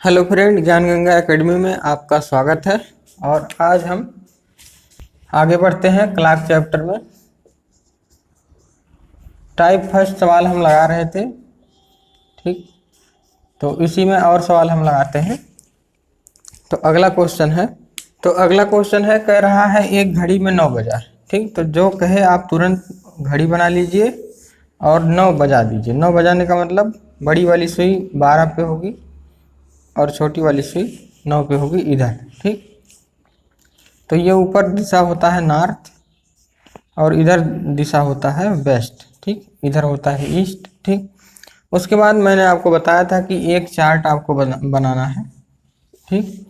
Hello friend, ज्ञान Ganga academy में आपका स्वागत है। और आज हम आगे बढ़ते हैं क्लास चैप्टर में। टाइप फर्स्ट सवाल हम लगा रहे थे, ठीक। तो इसी में और सवाल हम लगाते हैं। तो अगला क्वेश्चन है कह रहा है एक घड़ी में 9 बजा, ठीक। तो जो कहे आप तुरंत घड़ी बना लीजिए और 9 बजा दीजिए। 9 बजाने का मतलब बड़ी वाली सुई 12 पे होगी और छोटी वाली सुई 9 पे होगी इधर, ठीक। तो ये ऊपर दिशा होता है नॉर्थ और इधर दिशा होता है वेस्ट, ठीक। इधर होता है ईस्ट, ठीक। उसके बाद मैंने आपको बताया था कि एक चार्ट आपको बनाना है, ठीक,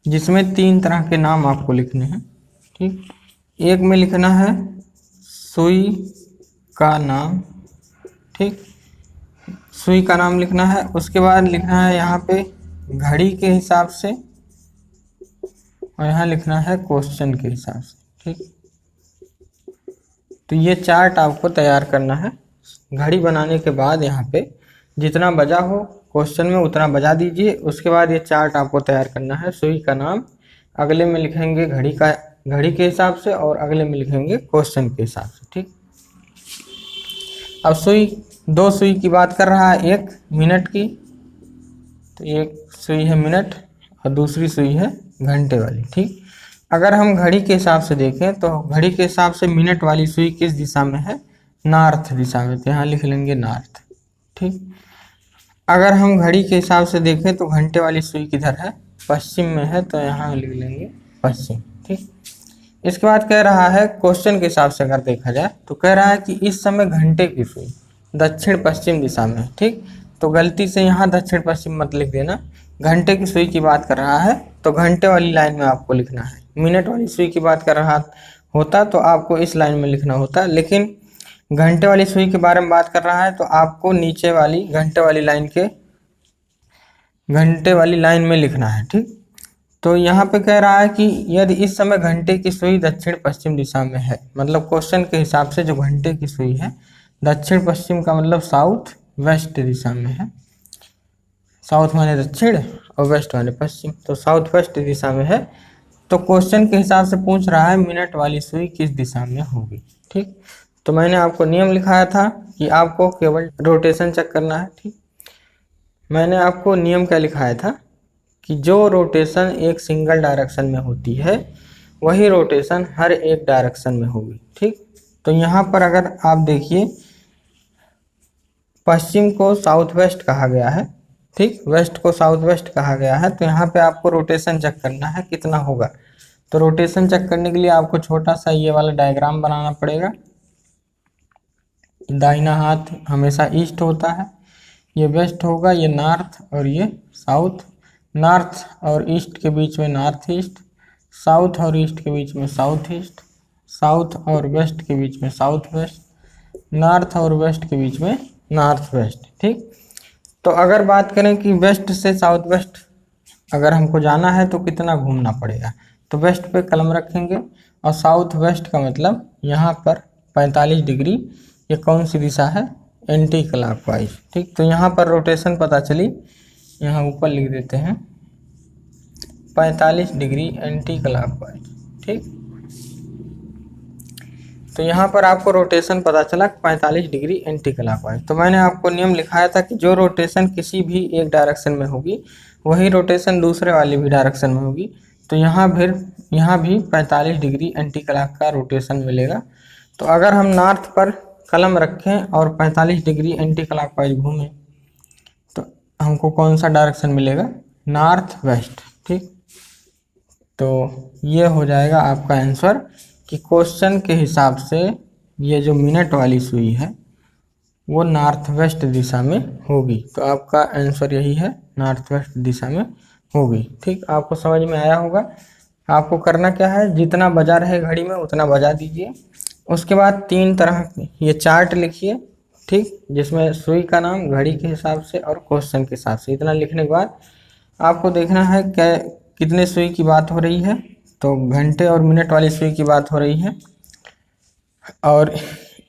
जिसमें 3 तरह के नाम आपको लिखने हैं, ठीक। एक में लिखना है सुई का नाम, ठीक, सुई का नाम लिखना है। उसके बाद लिखना है यहाँ पे घड़ी के हिसाब से और यहाँ लिखना है क्वेश्चन के हिसाब से, ठीक। तो ये चार्ट आपको तैयार करना है। घड़ी बनाने के बाद यहाँ पे जितना बजा हो क्वेश्चन में उतना बजा दीजिए। उसके बाद ये चार्ट आपको तैयार करना है। सुई का नाम अगले में लिखेंगे घड़ी के हिसाब से और अगले में लिखेंगे क्वेश्चन के हिसाब से, ठीक। अब दो सुई की बात कर रहा है, एक मिनट की, तो एक सुई है मिनट और दूसरी सुई है घंटे वाली, ठीक। अगर हम घड़ी के हिसाब से देखें तो घड़ी के हिसाब से मिनट वाली सुई किस दिशा में है? नॉर्थ दिशा में, तो यहाँ लिख लेंगे नॉर्थ, ठीक। अगर हम घड़ी के हिसाब से देखें तो घंटे वाली सुई किधर है? पश्चिम में है, तो यहाँ लिख लेंगे पश्चिम, ठीक। इसके बाद कह रहा है क्वेश्चन के हिसाब से अगर देखा जाए तो कह रहा है कि इस समय घंटे की सुई दक्षिण पश्चिम दिशा में है, ठीक। तो गलती से यहाँ दक्षिण पश्चिम मत लिख देना। घंटे की सुई की बात कर रहा है तो घंटे वाली लाइन में आपको लिखना है। मिनट वाली सुई की बात कर रहा होता तो आपको इस लाइन में लिखना होता, लेकिन घंटे वाली सुई के बारे में बात कर रहा है तो आपको नीचे वाली घंटे वाली लाइन में लिखना है, ठीक। तो यहाँ पे कह रहा है कि यदि इस समय घंटे की सुई दक्षिण पश्चिम दिशा में है, मतलब क्वेश्चन के हिसाब से जो घंटे की सुई है दक्षिण पश्चिम का मतलब साउथ वेस्ट दिशा में है। साउथ माने दक्षिण और वेस्ट माने पश्चिम, तो साउथ वेस्ट दिशा में है। तो क्वेश्चन के हिसाब से पूछ रहा है मिनट वाली सुई किस दिशा में होगी, ठीक। तो मैंने आपको नियम लिखाया था कि आपको केवल रोटेशन चेक करना है, ठीक। मैंने आपको नियम क्या लिखाया था कि जो रोटेशन एक सिंगल डायरेक्शन में होती है वही रोटेशन हर एक डायरेक्शन में होगी, ठीक। तो यहाँ पर अगर आप देखिए पश्चिम को साउथ वेस्ट कहा गया है, ठीक, वेस्ट को साउथ वेस्ट कहा गया है। तो यहाँ पे आपको रोटेशन चेक करना है कितना होगा। तो रोटेशन चेक करने के लिए आपको छोटा सा ये वाला डायग्राम बनाना पड़ेगा। दाहिना हाथ हमेशा ईस्ट होता है, ये वेस्ट होगा, ये नॉर्थ और ये साउथ। नॉर्थ और ईस्ट के बीच में नॉर्थ ईस्ट, साउथ और ईस्ट के बीच में साउथ ईस्ट, साउथ और वेस्ट के बीच में साउथ वेस्ट, नॉर्थ और वेस्ट के बीच में नॉर्थ वेस्ट, ठीक। तो अगर बात करें कि वेस्ट से साउथ वेस्ट अगर हमको जाना है तो कितना घूमना पड़ेगा, तो वेस्ट पे कलम रखेंगे और साउथ वेस्ट का मतलब यहाँ पर 45 डिग्री, ये कौन सी दिशा है? एंटी क्लॉकवाइज, ठीक। तो यहाँ पर रोटेशन पता चली, यहाँ ऊपर लिख देते हैं 45 डिग्री एंटी क्लॉकवाइज, ठीक। तो यहाँ पर आपको रोटेशन पता चला 45 डिग्री एंटी क्लॉकवाइज। तो मैंने आपको नियम लिखाया था कि जो रोटेशन किसी भी एक डायरेक्शन में होगी वही रोटेशन दूसरे वाली भी डायरेक्शन में होगी। तो यहाँ भी 45 डिग्री एंटी क्लॉक का रोटेशन मिलेगा। तो अगर हम नॉर्थ पर कलम रखें और 45 डिग्री एंटी क्लॉकवाइज घूमें तो हमको कौन सा डायरेक्शन मिलेगा? नॉर्थ वेस्ट, ठीक। तो ये हो जाएगा आपका आंसर कि क्वेश्चन के हिसाब से ये जो मिनट वाली सुई है वो नॉर्थ वेस्ट दिशा में होगी। तो आपका आंसर यही है, नॉर्थ वेस्ट दिशा में होगी, ठीक। आपको समझ में आया होगा। आपको करना क्या है, जितना बजा रहे घड़ी में उतना बजा दीजिए। उसके बाद 3 तरह ये चार्ट लिखिए, ठीक, जिसमें सुई का नाम घड़ी के हिसाब से और क्वेश्चन के हिसाब से। इतना लिखने के बाद आपको देखना है क्या कितने सुई की बात हो रही है। तो घंटे और मिनट वाली सुई की बात हो रही है और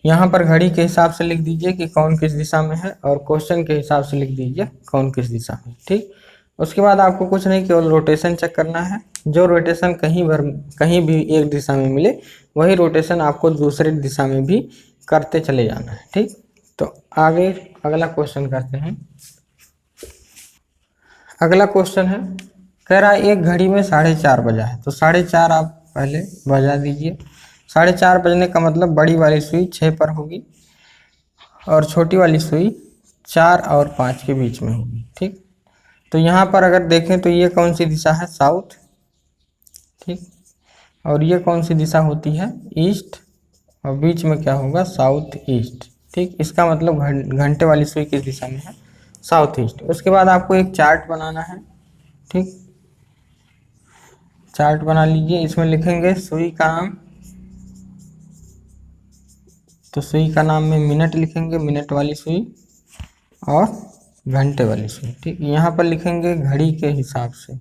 यहाँ पर घड़ी के हिसाब से लिख दीजिए कि कौन किस दिशा में है और क्वेश्चन के हिसाब से लिख दीजिए कौन किस दिशा में, ठीक। उसके बाद आपको कुछ नहीं, केवल रोटेशन चेक करना है। जो रोटेशन कहीं भी एक दिशा में मिले वही रोटेशन आपको दूसरी दिशा में भी करते चले जाना है। ठीक, तो आगे अगला क्वेश्चन करते हैं। अगला क्वेश्चन है, कह रहा है एक घड़ी में 4:30 बजा है, तो 4:30 आप पहले बजा दीजिए। 4:30 बजने का मतलब बड़ी वाली सुई 6 पर होगी और छोटी वाली सुई 4 और 5 के बीच में होगी। ठीक, तो यहाँ पर अगर देखें तो ये कौन सी दिशा है, साउथ। ठीक, और ये कौन सी दिशा होती है, ईस्ट, और बीच में क्या होगा, साउथ ईस्ट। ठीक, इसका मतलब घंटे वाली सुई किस दिशा में है, साउथ ईस्ट। उसके बाद आपको एक चार्ट बनाना है। ठीक, चार्ट बना लीजिए। इसमें लिखेंगे सुई का नाम, तो सुई का नाम में मिनट लिखेंगे, मिनट वाली सुई, और घंटे वाली सुई। ठीक, यहाँ पर लिखेंगे घड़ी के हिसाब से,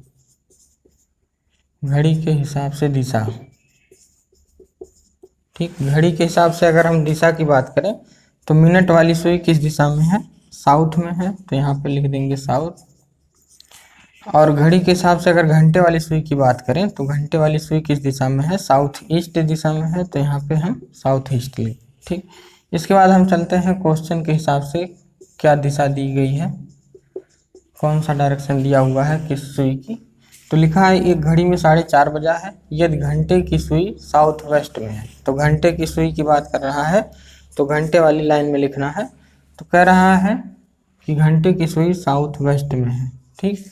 घड़ी के हिसाब से दिशा। ठीक, घड़ी के हिसाब से अगर हम दिशा की बात करें तो मिनट वाली सुई किस दिशा में है, साउथ में है, तो यहाँ पे लिख देंगे साउथ। और घड़ी के हिसाब से अगर घंटे वाली सुई की बात करें तो घंटे वाली सुई किस दिशा में है, साउथ ईस्ट दिशा में है, तो यहाँ पे हम साउथ ईस्ट लिख। ठीक, इसके बाद हम चलते हैं क्वेश्चन के हिसाब से क्या दिशा दी गई है, कौन सा डायरेक्शन दिया हुआ है किस सुई की। तो लिखा है एक घड़ी में 4:30 बजा है यदि घंटे की सुई साउथ वेस्ट में है। तो घंटे की सुई की बात कर रहा है तो घंटे वाली लाइन में लिखना है। तो कह रहा है कि घंटे की सुई साउथ वेस्ट में है। ठीक,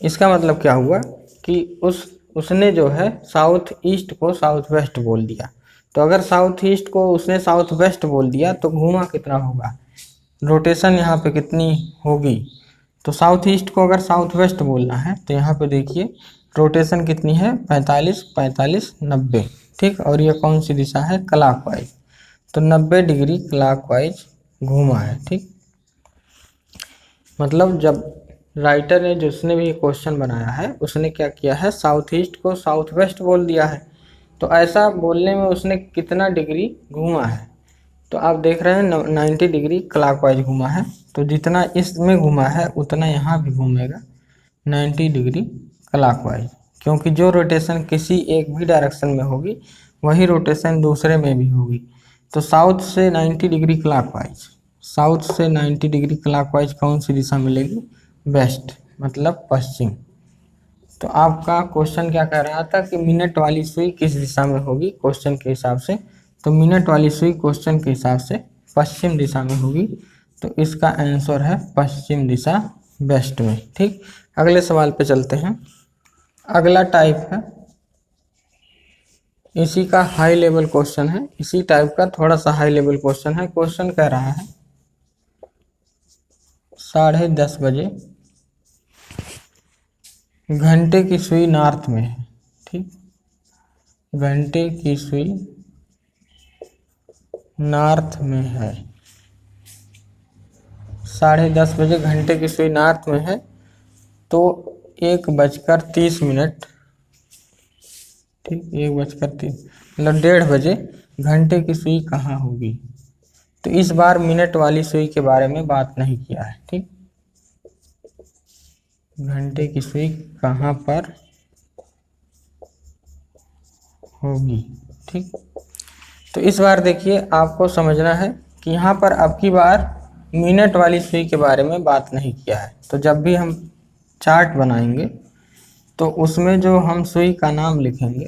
इसका मतलब क्या हुआ कि उसने जो है साउथ ईस्ट को साउथ वेस्ट बोल दिया। तो अगर साउथ ईस्ट को उसने साउथ वेस्ट बोल दिया तो घूमा कितना होगा, रोटेशन यहाँ पे कितनी होगी। तो साउथ ईस्ट को अगर साउथ वेस्ट बोलना है तो यहाँ पे देखिए रोटेशन कितनी है, 45 45 90। ठीक, और ये कौन सी दिशा है, क्लॉकवाइज, तो 90 डिग्री क्लॉकवाइज घूमा है। ठीक, मतलब जब राइटर ने, जिसने भी क्वेश्चन बनाया है, उसने क्या किया है, साउथ ईस्ट को साउथ वेस्ट बोल दिया है। तो ऐसा बोलने में उसने कितना डिग्री घूमा है, तो आप देख रहे हैं 90 डिग्री क्लॉकवाइज घूमा है। तो जितना इसमें घूमा है उतना यहाँ भी घूमेगा 90 डिग्री क्लॉकवाइज, क्योंकि जो रोटेशन किसी एक भी डायरेक्शन में होगी वही रोटेशन दूसरे में भी होगी। तो साउथ से 90 डिग्री क्लॉकवाइज, साउथ से 90 डिग्री क्लॉकवाइज कौन सी दिशा मिलेगी, वेस्ट, मतलब पश्चिम। तो आपका क्वेश्चन क्या कह रहा था कि मिनट वाली सुई किस दिशा में होगी क्वेश्चन के हिसाब से, तो मिनट वाली सुई क्वेश्चन के हिसाब से पश्चिम दिशा में होगी। तो इसका आंसर है पश्चिम दिशा, वेस्ट में। ठीक, अगले सवाल पे चलते हैं। अगला टाइप है, इसी का हाई लेवल क्वेश्चन है, इसी टाइप का थोड़ा सा हाई लेवल क्वेश्चन है। क्वेश्चन कह रहा है 10:30 बजे घंटे की सुई नॉर्थ में है। ठीक, घंटे की सुई नॉर्थ में है, 10:30 बजे घंटे की सुई नॉर्थ में है। तो 1:30 ठीक, 1:30 मतलब 1:30 बजे घंटे की सुई कहाँ होगी। तो इस बार मिनट वाली सुई के बारे में बात नहीं किया है। ठीक, घंटे की सुई कहाँ पर होगी। ठीक, तो इस बार देखिए आपको समझना है कि यहाँ पर अब की बार मिनट वाली सुई के बारे में बात नहीं किया है। तो जब भी हम चार्ट बनाएंगे तो उसमें जो हम सुई का नाम लिखेंगे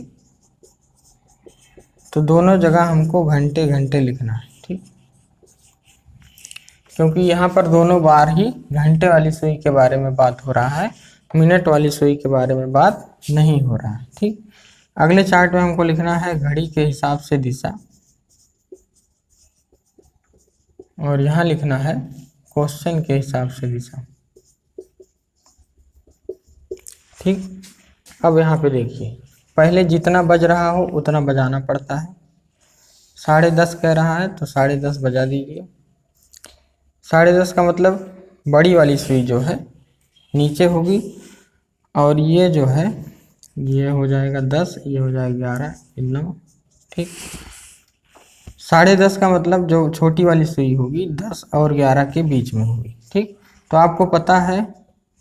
तो दोनों जगह हमको घंटे घंटे लिखना है। ठीक, क्योंकि यहाँ पर दोनों बार ही घंटे वाली सुई के बारे में बात हो रहा है, मिनट वाली सुई के बारे में बात नहीं हो रहा है। ठीक, अगले चार्ट में हमको लिखना है घड़ी के हिसाब से दिशा, और यहाँ लिखना है क्वेश्चन के हिसाब से दिशा। ठीक, अब यहाँ पे देखिए पहले जितना बज रहा हो उतना बजाना पड़ता है। 10:30 कह रहा है तो 10:30 बजा दीजिए। 10:30 का मतलब बड़ी वाली सुई जो है नीचे होगी, और ये जो है ये हो जाएगा 10, ये हो जाएगा 11, 9। ठीक, 10:30 का मतलब जो छोटी वाली सुई होगी 10 और 11 के बीच में होगी। ठीक, तो आपको पता है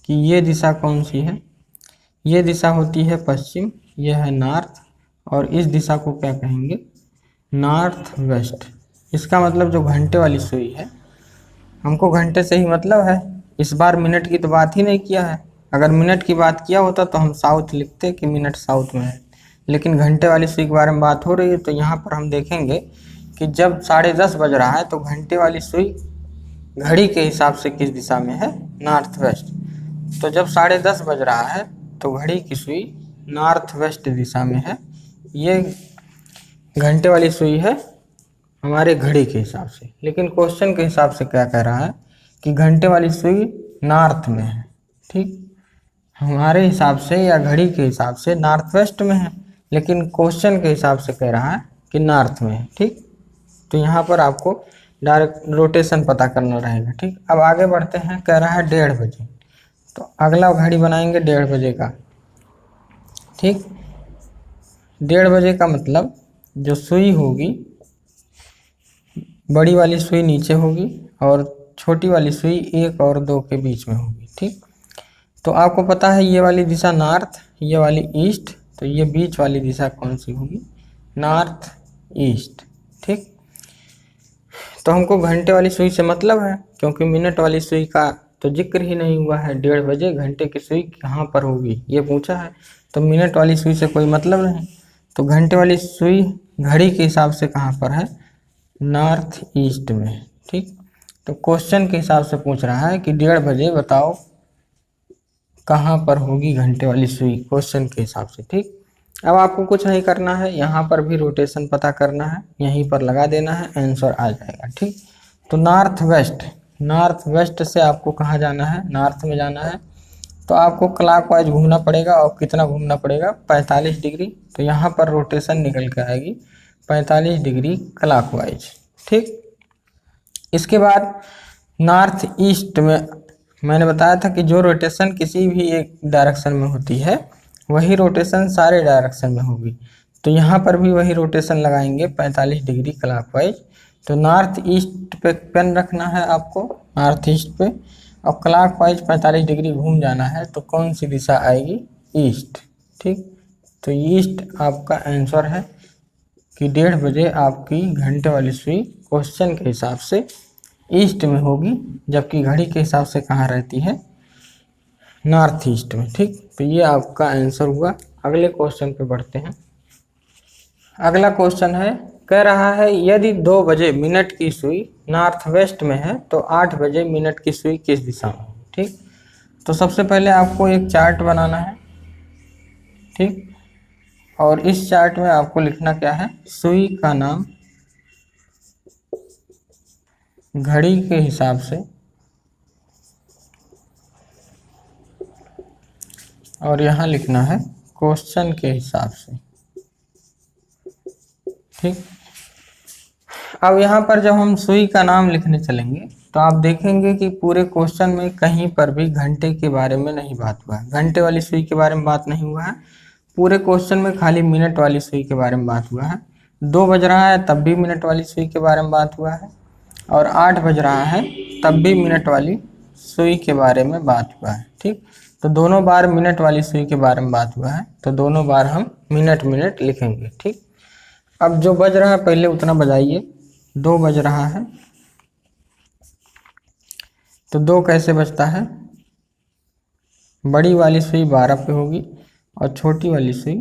कि ये दिशा कौन सी है। ये दिशा होती है पश्चिम, यह है नॉर्थ, और इस दिशा को क्या कहेंगे, नॉर्थ वेस्ट। इसका मतलब जो घंटे वाली सुई है, हमको घंटे से ही मतलब है, इस बार मिनट की तो बात ही नहीं किया है। अगर मिनट की बात किया होता तो हम साउथ लिखते कि मिनट साउथ में है, लेकिन घंटे वाली सुई के बारे में बात हो रही है। तो यहाँ पर हम देखेंगे कि जब 10:30 बज रहा है तो घंटे वाली सुई घड़ी के हिसाब से किस दिशा में है, नॉर्थ वेस्ट। तो जब 10:30 बज रहा है तो घड़ी की सुई नॉर्थ वेस्ट दिशा में है। ये घंटे वाली सुई है हमारे घड़ी के हिसाब से, लेकिन क्वेश्चन के हिसाब से क्या कह रहा है कि घंटे वाली सुई नॉर्थ में है। ठीक, हमारे हिसाब से या घड़ी के हिसाब से नॉर्थ वेस्ट में है, लेकिन क्वेश्चन के हिसाब से कह रहा है कि नॉर्थ में है। ठीक, तो यहाँ पर आपको डायरेक्ट रोटेशन पता करना रहेगा। ठीक, अब आगे बढ़ते हैं। कह रहा है 1:30 बजे, तो अगला घड़ी बनाएंगे 1:30 बजे का। ठीक, 1:30 बजे का मतलब जो सुई होगी, बड़ी वाली सुई नीचे होगी और छोटी वाली सुई 1 और 2 के बीच में होगी। ठीक, तो आपको पता है ये वाली दिशा नॉर्थ, ये वाली ईस्ट, तो ये बीच वाली दिशा कौन सी होगी, नॉर्थ ईस्ट। ठीक, तो हमको घंटे वाली सुई से मतलब है, क्योंकि मिनट वाली सुई का तो जिक्र ही नहीं हुआ है। 1:30 बजे घंटे की सुई कहाँ पर होगी ये पूछा है, तो मिनट वाली सुई से कोई मतलब नहीं। तो घंटे वाली सुई घड़ी के हिसाब से कहाँ पर है, नॉर्थ ईस्ट में। ठीक, तो क्वेश्चन के हिसाब से पूछ रहा है कि 1:30 बजे बताओ कहाँ पर होगी घंटे वाली सुई, क्वेश्चन के हिसाब से। ठीक, अब आपको कुछ नहीं करना है, यहाँ पर भी रोटेशन पता करना है, यहीं पर लगा देना है, आंसर आ जाएगा। ठीक, तो नॉर्थ वेस्ट, नॉर्थ वेस्ट से आपको कहाँ जाना है, नॉर्थ में जाना है। तो आपको क्लॉकवाइज घूमना पड़ेगा, और कितना घूमना पड़ेगा, 45 डिग्री। तो यहाँ पर रोटेशन निकल के आएगी 45 डिग्री क्लॉकवाइज। ठीक, इसके बाद नॉर्थ ईस्ट में मैंने बताया था कि जो रोटेशन किसी भी एक डायरेक्शन में होती है वही रोटेशन सारे डायरेक्शन में होगी। तो यहाँ पर भी वही रोटेशन लगाएंगे 45 डिग्री क्लॉकवाइज। तो नॉर्थ ईस्ट पे पेन रखना है आपको, नॉर्थ ईस्ट पे, और क्लॉकवाइज 45 डिग्री घूम जाना है। तो कौन सी दिशा आएगी, ईस्ट। ठीक, तो ईस्ट आपका आंसर है कि 1:30 बजे आपकी घंटे वाली सुई क्वेश्चन के हिसाब से ईस्ट में होगी, जबकि घड़ी के हिसाब से कहाँ रहती है, नॉर्थ ईस्ट में। ठीक, तो ये आपका आंसर हुआ। अगले क्वेश्चन पे बढ़ते हैं। अगला क्वेश्चन है, कह रहा है यदि 2 बजे मिनट की सुई नॉर्थ वेस्ट में है तो 8 बजे मिनट की सुई किस दिशा में है। ठीक, तो सबसे पहले आपको एक चार्ट बनाना है। ठीक, और इस चार्ट में आपको लिखना क्या है, सुई का नाम घड़ी के हिसाब से, और यहाँ लिखना है क्वेश्चन के हिसाब से। ठीक, अब यहाँ पर जब हम सुई का नाम लिखने चलेंगे तो आप देखेंगे कि पूरे क्वेश्चन में कहीं पर भी घंटे के बारे में नहीं बात हुआ है, घंटे वाली सुई के बारे में बात नहीं हुआ है। पूरे क्वेश्चन में खाली मिनट वाली सुई के बारे में बात हुआ है। 2 बज रहा है तब भी मिनट वाली सुई के बारे में बात हुआ है, और 8 बज रहा है तब भी मिनट वाली सुई के बारे में बात हुआ है। ठीक, तो दोनों बार मिनट वाली सुई के बारे में बात हुआ है, तो दोनों बार हम मिनट मिनट लिखेंगे। ठीक, अब जो बज रहा है पहले उतना बजाइए। 2 बज रहा है, तो 2 कैसे बजता है, बड़ी वाली सुई 12 पे होगी और छोटी वाली सुई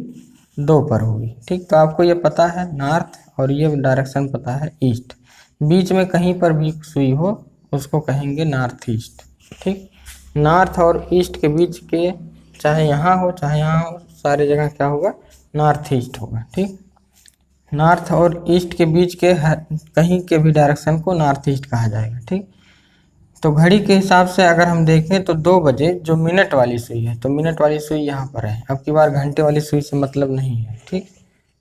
2 पर होगी। ठीक, तो आपको ये पता है नॉर्थ, और ये डायरेक्शन पता है ईस्ट। बीच में कहीं पर भी सुई हो उसको कहेंगे नॉर्थ ईस्ट। ठीक, नॉर्थ और ईस्ट के बीच के, चाहे यहाँ हो चाहे यहाँ हो, सारे जगह क्या होगा, नॉर्थ ईस्ट होगा। ठीक, नॉर्थ और ईस्ट के बीच के कहीं के भी डायरेक्शन को नॉर्थ ईस्ट कहा जाएगा। ठीक, तो घड़ी के हिसाब से अगर हम देखें तो 2 बजे जो मिनट वाली सुई है, तो मिनट वाली सुई यहाँ पर है। अब की बार घंटे वाली सुई से मतलब नहीं है। ठीक,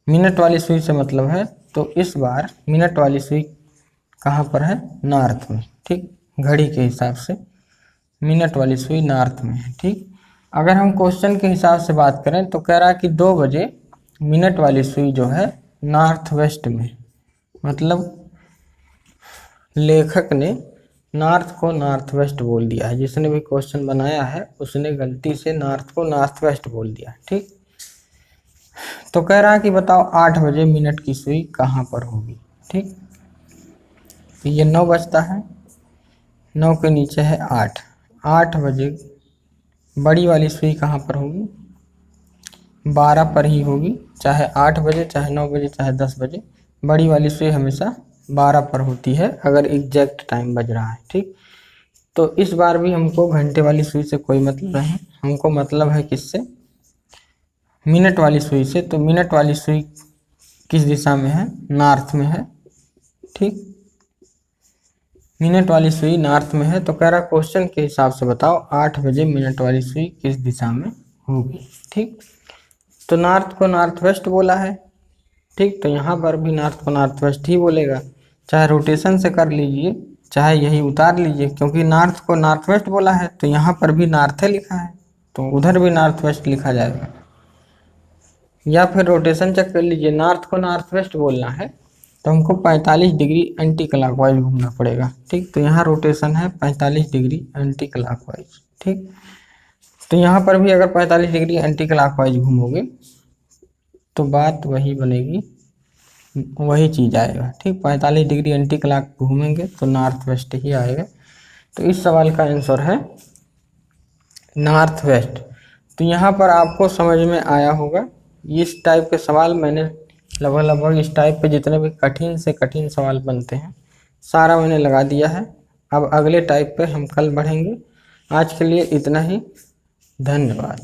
मिनट वाली सुई से मतलब है, तो इस बार मिनट वाली सुई कहाँ पर है, नॉर्थ में। ठीक, घड़ी के हिसाब से मिनट वाली सुई नॉर्थ में है। ठीक, अगर हम क्वेश्चन के हिसाब से बात करें तो कह रहा है कि 2 बजे मिनट वाली सुई जो है नॉर्थ वेस्ट में, मतलब लेखक ने नॉर्थ को नॉर्थ वेस्ट बोल दिया है। जिसने भी क्वेश्चन बनाया है उसने गलती से नॉर्थ को नॉर्थ वेस्ट बोल दिया। ठीक, तो कह रहा है कि बताओ 8 बजे मिनट की सुई कहाँ पर होगी। ठीक, तो ये 9 बजता है, 9 के नीचे है 8, 8 बजे बड़ी वाली सुई कहाँ पर होगी, 12 पर ही होगी। चाहे 8 बजे, चाहे 9 बजे, चाहे 10 बजे, बड़ी वाली सुई हमेशा 12 पर होती है अगर एग्जैक्ट टाइम बज रहा है। ठीक, तो इस बार भी हमको घंटे वाली सुई से कोई मतलब नहीं, हमको मतलब है किससे, मिनट वाली सुई से। तो मिनट वाली सुई किस दिशा में है, नॉर्थ में है। ठीक, मिनट वाली सुई नॉर्थ में है। तो कह रहा क्वेश्चन के हिसाब से बताओ 8 बजे मिनट वाली सुई किस दिशा में होगी। ठीक, तो नॉर्थ को नॉर्थ वेस्ट बोला है। ठीक, तो यहाँ पर भी नॉर्थ को नॉर्थ वेस्ट ही बोलेगा, चाहे रोटेशन से कर लीजिए, चाहे यही उतार लीजिए, क्योंकि नॉर्थ को नॉर्थ वेस्ट बोला है तो यहाँ पर भी नॉर्थ है लिखा है, तो उधर भी नॉर्थ वेस्ट लिखा जाएगा। या फिर रोटेशन चेक कर लीजिए, नॉर्थ को नॉर्थ वेस्ट बोलना है तो हमको 45 डिग्री एंटी क्लॉकवाइज घूमना पड़ेगा। ठीक, तो यहाँ रोटेशन है 45 डिग्री एंटी क्लॉकवाइज। ठीक, तो यहाँ पर भी अगर 45 डिग्री एंटी क्लॉकवाइज घूमोगे तो बात वही बनेगी, वही चीज़ आएगा। ठीक, 45 डिग्री एंटी क्लॉक घूमेंगे तो नॉर्थ वेस्ट ही आएगा। तो इस सवाल का आंसर है नॉर्थ वेस्ट। तो यहाँ पर आपको समझ में आया होगा। इस टाइप के सवाल मैंने लगभग इस टाइप पे जितने भी कठिन से कठिन सवाल बनते हैं सारा मैंने लगा दिया है। अब अगले टाइप पे हम कल बढ़ेंगे। आज के लिए इतना ही, धन्यवाद।